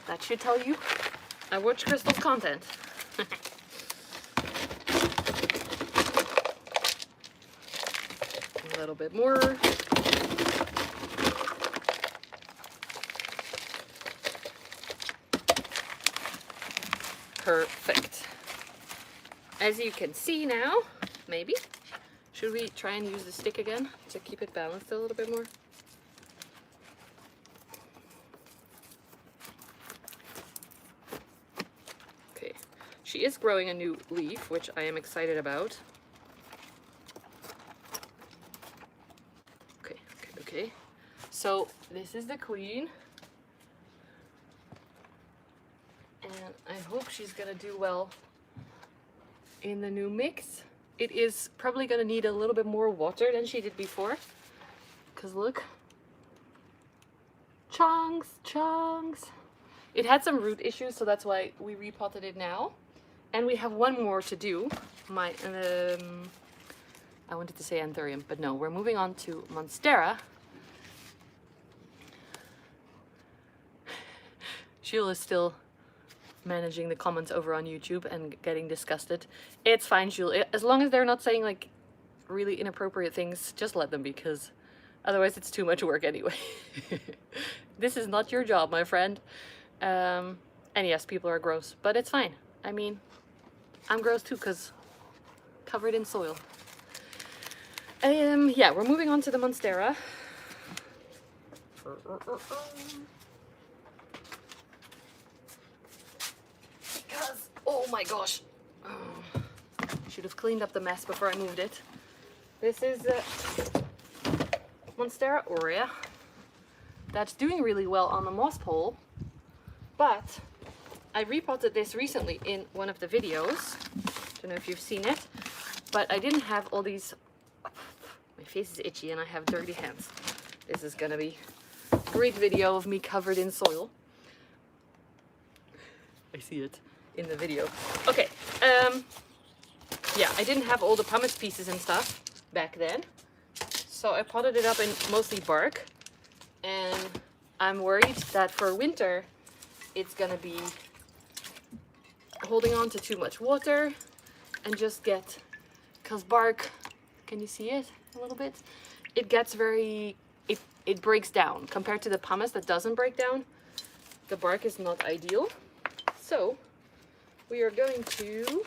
That should tell you I watch Crystal's content. A little bit more. Perfect. As you can see now, maybe. Should we try and use the stick again to keep it balanced a little bit more? Okay. She is growing a new leaf, which I am excited about. Okay, so this is the queen, and I hope she's gonna do well in the new mix. It is probably gonna need a little bit more water than she did before, because look, chunks. It had some root issues, so that's why we repotted it now, and we have one more to do. I wanted to say Anthurium, but no, we're moving on to Monstera. Sheila is still managing the comments over on YouTube and getting disgusted. It's fine, Sheila. As long as they're not saying like really inappropriate things, just let them be, because otherwise it's too much work anyway. This is not your job, my friend. And yes, people are gross, but it's fine. I mean, I'm gross too, because covered in soil. Yeah, we're moving on to the Monstera. Because, oh my gosh, should have cleaned up the mess before I moved it. This is Monstera aurea. That's doing really well on the moss pole, but I repotted this recently in one of the videos. Don't know if you've seen it, but I didn't have all these. My face is itchy and I have dirty hands. This is gonna be a great video of me covered in soil. I see it. in the video. Okay, yeah, I didn't have all the pumice pieces and stuff back then, so I potted it up in mostly bark, and I'm worried that for winter it's gonna be holding on to too much water and just get, because bark, can you see it a little bit? It gets very, it breaks down compared to the pumice that doesn't break down. The bark is not ideal, so we are going to,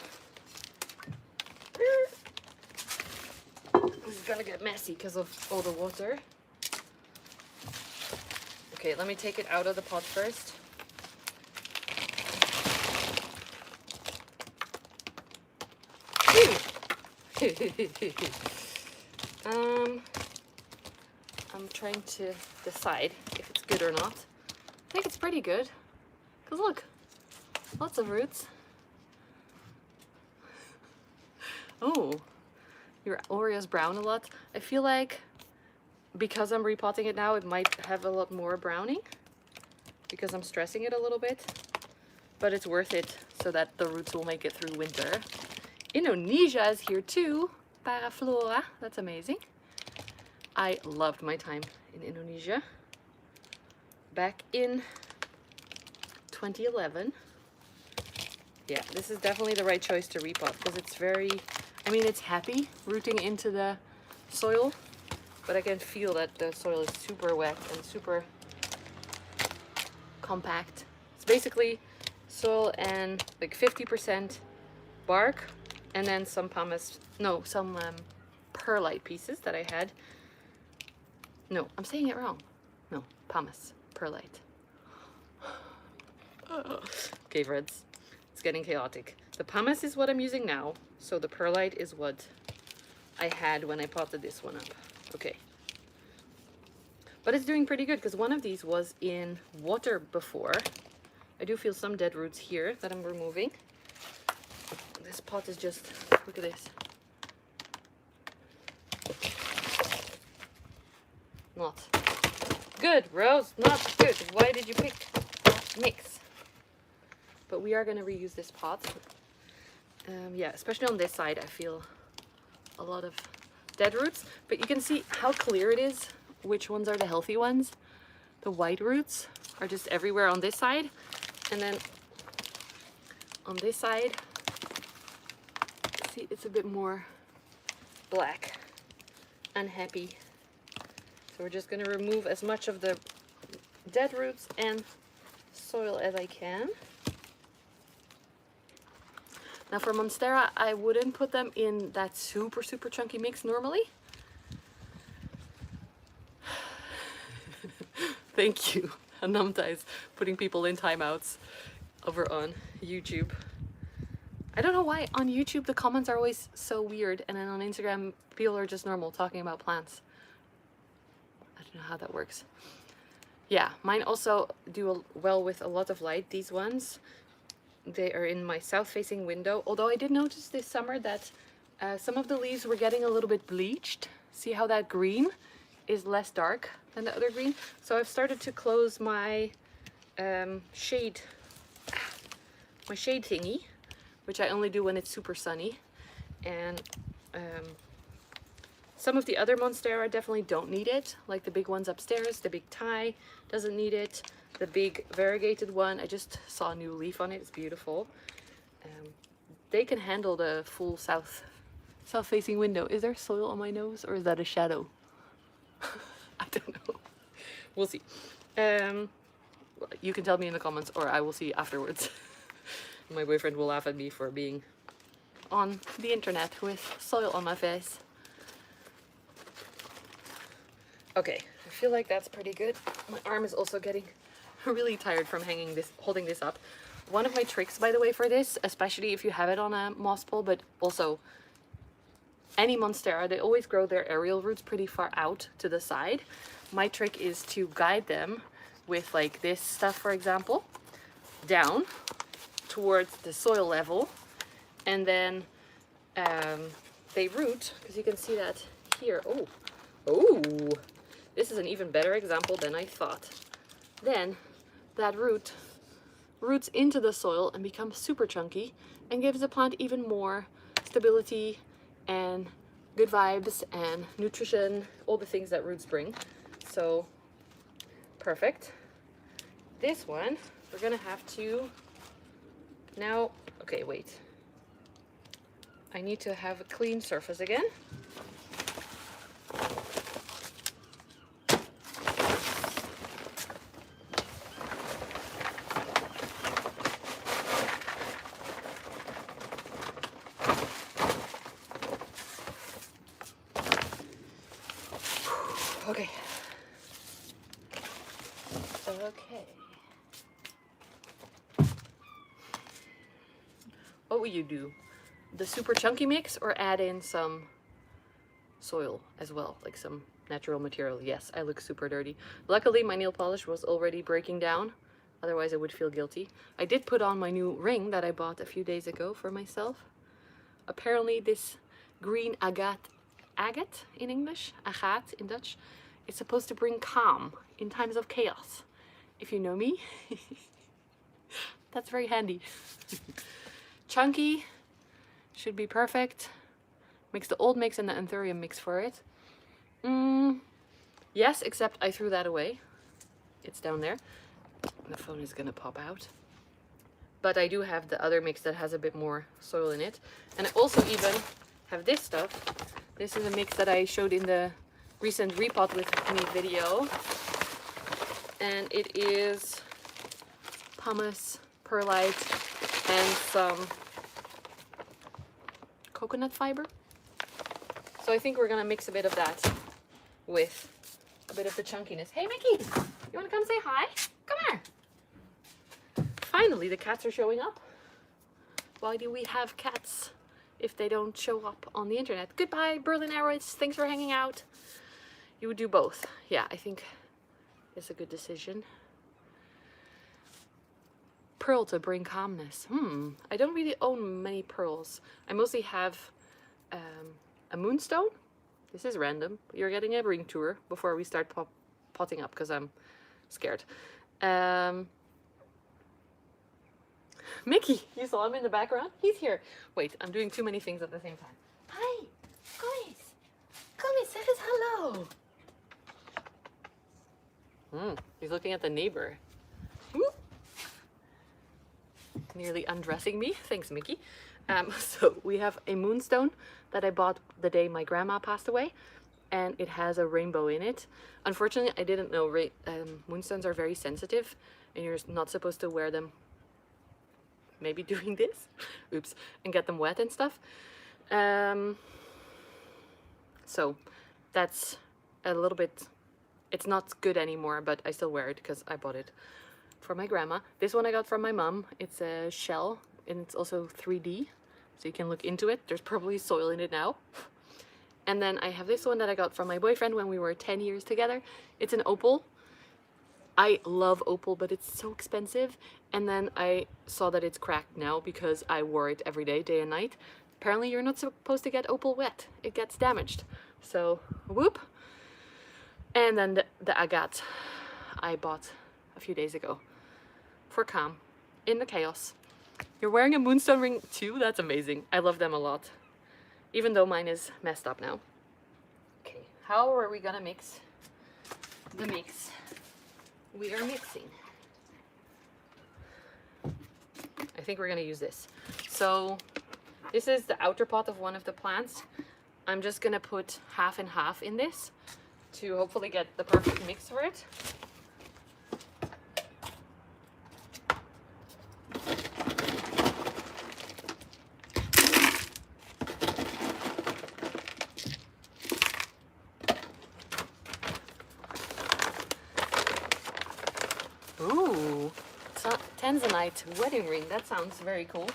this is gonna get messy because of all the water. Okay, let me take it out of the pot first. I'm trying to decide if it's good or not. I think it's pretty good, because look, lots of roots. Oh, your aurea's brown a lot. I feel like because I'm repotting it now, it might have a lot more browning because I'm stressing it a little bit, but it's worth it so that the roots will make it through winter. Indonesia is here too, Paraflora, that's amazing. I loved my time in Indonesia back in 2011. Yeah, this is definitely the right choice to repot because it's very, I mean, it's happy rooting into the soil, but I can feel that the soil is super wet and super compact. It's basically soil and like 50% bark, and then some pumice, no, some perlite pieces that I had. No, I'm saying it wrong. No, pumice, perlite. Okay, friends, it's getting chaotic. The pumice is what I'm using now, so the perlite is what I had when I potted this one up. Okay. But it's doing pretty good because one of these was in water before. I do feel some dead roots here that I'm removing. This pot is just, look at this. Not good, Rose, not good. Why did you pick that mix? But we are going to reuse this pot. Yeah, especially on this side, I feel a lot of dead roots. But you can see how clear it is, which ones are the healthy ones. The white roots are just everywhere on this side. And then on this side, see, it's a bit more black, unhappy. So we're just going to remove as much of the dead roots and soil as I can. Now for Monstera, I wouldn't put them in that super chunky mix normally. Thank you, Anamta is putting people in timeouts over on YouTube. I don't know why on YouTube the comments are always so weird, and then on Instagram people are just normal talking about plants. I don't know how that works. Yeah, mine also do well with a lot of light. These ones, they are in my south-facing window. Although I did notice this summer that some of the leaves were getting a little bit bleached. See how that green is less dark than the other green? So I've started to close my shade thingy, which I only do when it's super sunny. And some of the other Monstera definitely don't need it, like the big ones upstairs. The big Thai doesn't need it. The big variegated one, I just saw a new leaf on it. It's beautiful. They can handle the full south-facing window. Is there soil on my nose, or is that a shadow? I don't know. We'll see. You can tell me in the comments, or I will see afterwards. My boyfriend will laugh at me for being on the internet with soil on my face. Okay, I feel like that's pretty good. My arm is also getting really tired from holding this up. One of my tricks, by the way, for this, especially if you have it on a moss pole, but also any Monstera, they always grow their aerial roots pretty far out to the side. My trick is to guide them with like this stuff, for example, down towards the soil level, and then they root, because you can see that here. Oh, this is an even better example than I thought. Then that root roots into the soil and becomes super chunky and gives the plant even more stability and good vibes and nutrition, all the things that roots bring. So perfect. This one, we're gonna have to now, okay, wait. I need to have a clean surface again. Okay. Okay. What will you do? The super chunky mix or add in some soil as well, like some natural material? Yes, I look super dirty. Luckily, my nail polish was already breaking down. Otherwise, I would feel guilty. I did put on my new ring that I bought a few days ago for myself. Apparently, this green agate in English, agate in Dutch, it's supposed to bring calm in times of chaos. If you know me, that's very handy. Chunky, should be perfect. Mix the old mix and the Anthurium mix for it. Yes, except I threw that away. It's down there. The phone is gonna pop out. But I do have the other mix that has a bit more soil in it. And I also even have this stuff. This is a mix that I showed in the recent Repot with me video. And it is pumice, perlite, and some coconut fiber. So I think we're gonna mix a bit of that with a bit of the chunkiness. Hey Mickey, you wanna come say hi? Come here. Finally, the cats are showing up. Why do we have cats if they don't show up on the internet? Goodbye, Berlin Arrows. Thanks for hanging out. You would do both. Yeah, I think it's a good decision. Pearl to bring calmness. I don't really own many pearls. I mostly have a moonstone. This is random. You're getting a ring tour before we start potting up because I'm scared. Mickey, you saw him in the background? He's here. Wait, I'm doing too many things at the same time. Hi, guys. Come and say us hello. He's looking at the neighbor. Whoop. Nearly undressing me. Thanks, Mickey. So we have a moonstone that I bought the day my grandma passed away, and it has a rainbow in it. Unfortunately, I didn't know moonstones are very sensitive, and you're not supposed to wear them. Maybe doing this, oops, and get them wet and stuff. So that's a little bit. It's not good anymore, but I still wear it because I bought it for my grandma. This one I got from my mom. It's a shell and it's also 3D, so you can look into it. There's probably soil in it now. And then I have this one that I got from my boyfriend when we were 10 years together. It's an opal. I love opal, but it's so expensive. And then I saw that it's cracked now because I wore it every day, day and night. Apparently you're not supposed to get opal wet. It gets damaged. So, whoop. And then the agate I bought a few days ago for calm in the chaos. You're wearing a moonstone ring too? That's amazing. I love them a lot. Even though mine is messed up now. Okay, how are we gonna mix the mix we are mixing? I think we're gonna use this. So this is the outer pot of one of the plants. I'm just gonna put half and half in this to hopefully get the perfect mix for it. Ooh, tanzanite wedding ring. That sounds very cool.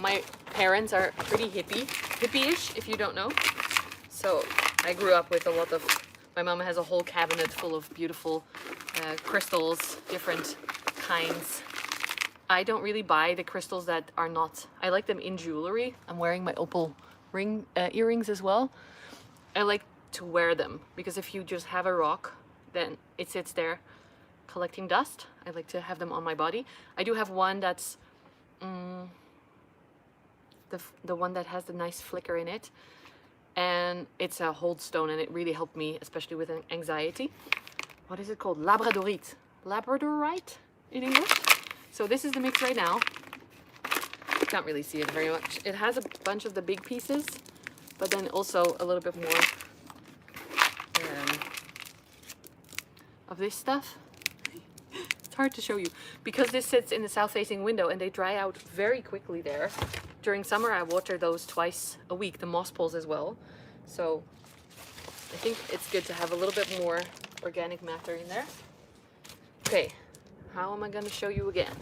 My parents are pretty hippie-ish, if you don't know. So I grew up with a lot of, my mom has a whole cabinet full of beautiful crystals, different kinds. I don't really buy the crystals that are not, I like them in jewelry. I'm wearing my opal earrings as well. I like to wear them because if you just have a rock, then it sits there collecting dust. I like to have them on my body. I do have one that's the one that has the nice flicker in it, and it's a hold stone, and it really helped me, especially with anxiety. What is it called? Labradorite in English. So this is the mix right now. Can't really see it very much. It has a bunch of the big pieces, but then also a little bit more of this stuff. It's hard to show you because this sits in the south-facing window and they dry out very quickly there. During summer I water those twice a week, the moss poles as well. So I think it's good to have a little bit more organic matter in there. Okay, how am I going to show you again?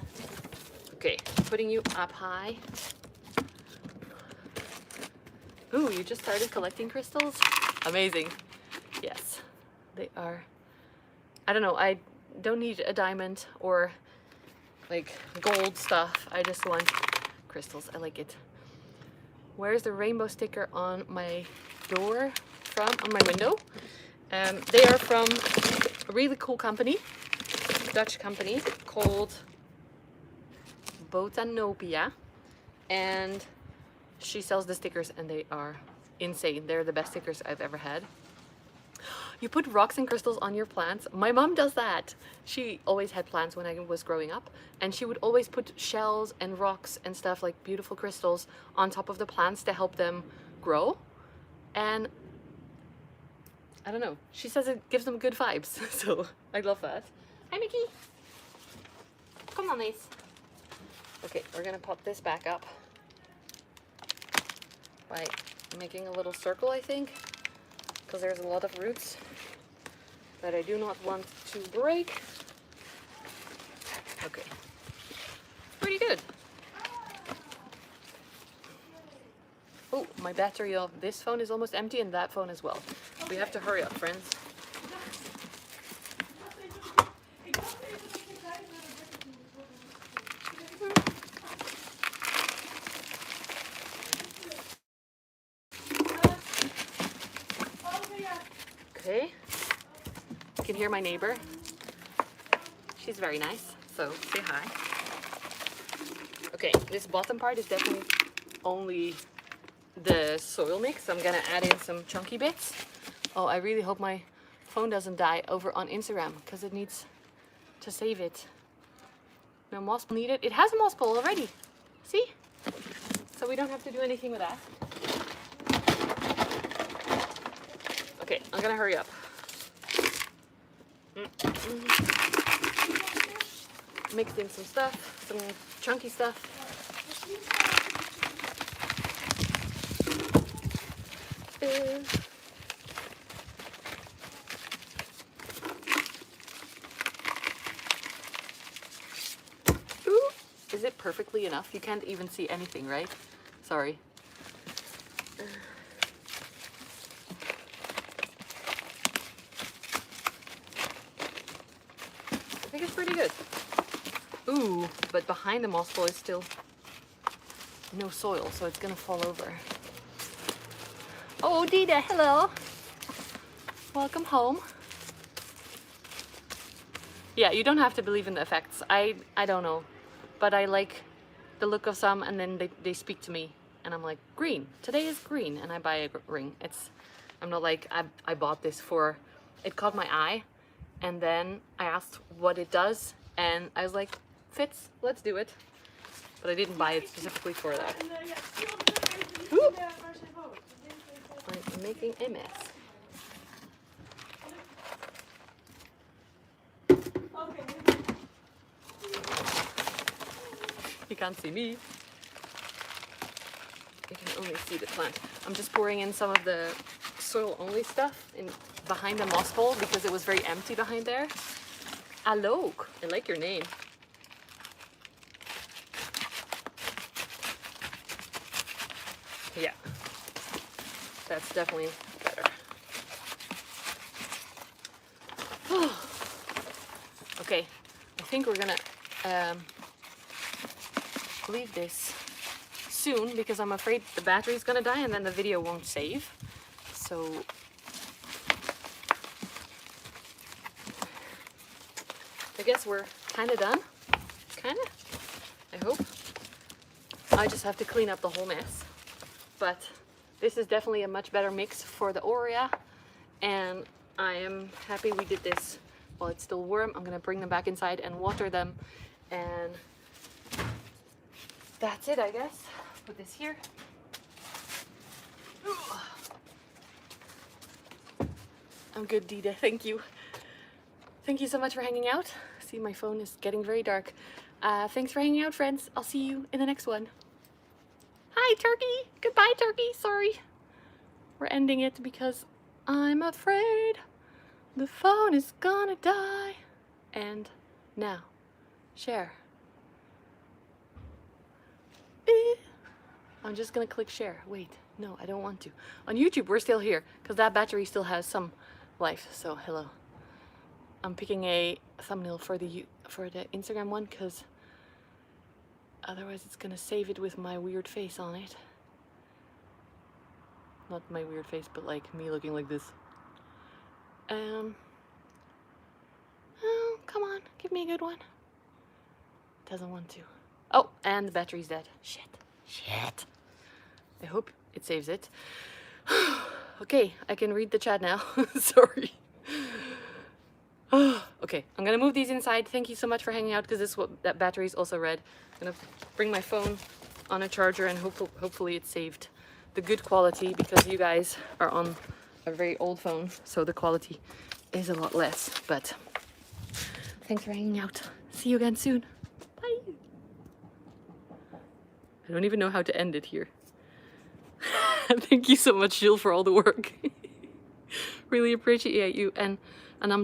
Okay, putting you up high. Ooh, you just started collecting crystals? Amazing. Yes, they are. I don't know, I don't need a diamond or like gold stuff. I just want crystals. I like it. Where's the rainbow sticker on my door from, on my window? They are from a really cool company, Dutch company called Botanopia, and she sells the stickers and they are insane. They're the best stickers I've ever had. You put rocks and crystals on your plants. My mom does that. She always had plants when I was growing up, and she would always put shells and rocks and stuff like beautiful crystals on top of the plants to help them grow. And I don't know, she says it gives them good vibes. So I love that. Hi Mickey. Come on, Ace. Okay, we're gonna pop this back up by making a little circle, I think, because there's a lot of roots that I do not want to break. Okay, pretty good. Oh, my battery of this phone is almost empty and that phone as well. We have to hurry up, friends. Okay, you can hear my neighbor. She's very nice, so say hi. Okay, this bottom part is definitely only the soil mix. I'm gonna add in some chunky bits. Oh, I really hope my phone doesn't die over on Instagram because it needs to save it. No moss pole needed. It has a moss pole already. See? So we don't have to do anything with that. Okay, I'm gonna hurry up. Mixed in some stuff, some chunky stuff. Ooh, is it perfectly enough? You can't even see anything, right? Sorry. I think it's pretty good. Ooh, but behind the moss pole is still no soil, so it's gonna fall over. Oh, Dida, hello. Welcome home. Yeah, you don't have to believe in the effects. I don't know, but I like the look of some, and then they speak to me, and I'm like, green. Today is green, and I buy a ring. I'm not like, I bought this for, it caught my eye, and then I asked what it does, and I was like, fits, let's do it. But I didn't buy it specifically for that. Ooh. I'm making a mess. You can't see me. You can only see the plant. I'm just pouring in some of the soil-only stuff in behind the moss pole because it was very empty behind there. Alok, I like your name. Yeah, that's definitely better. Okay, I think we're gonna leave this soon because I'm afraid the battery's gonna die and then the video won't save. So I guess we're kind of done. Kind of, I hope. I just have to clean up the whole mess. But this is definitely a much better mix for the aurea. And I am happy we did this while it's still warm. I'm gonna bring them back inside and water them. And that's it, I guess. Put this here. I'm good, Dida. Thank you. Thank you so much for hanging out. See, my phone is getting very dark. Thanks for hanging out, friends. I'll see you in the next one. Hi, Turkey. Goodbye, Turkey. Sorry. We're ending it because I'm afraid the phone is gonna die. And now, share. I'm just gonna click share. Wait, no, I don't want to. On YouTube, we're still here because that battery still has some life. So hello. I'm picking a thumbnail for the Instagram one because otherwise it's gonna save it with my weird face on it. Not my weird face, but like me looking like this. Oh, come on, give me a good one. Doesn't want to. Oh, and the battery's dead. Shit. I hope it saves it. Okay, I can read the chat now. Sorry. Okay, I'm gonna move these inside. Thank you so much for hanging out because that battery's also red. I'm gonna bring my phone on a charger and hopefully it saved the good quality because you guys are on a very old phone, so the quality is a lot less. But thanks for hanging out. See you again soon. Bye. I don't even know how to end it here. Thank you so much, Jill, for all the work. Really appreciate you. And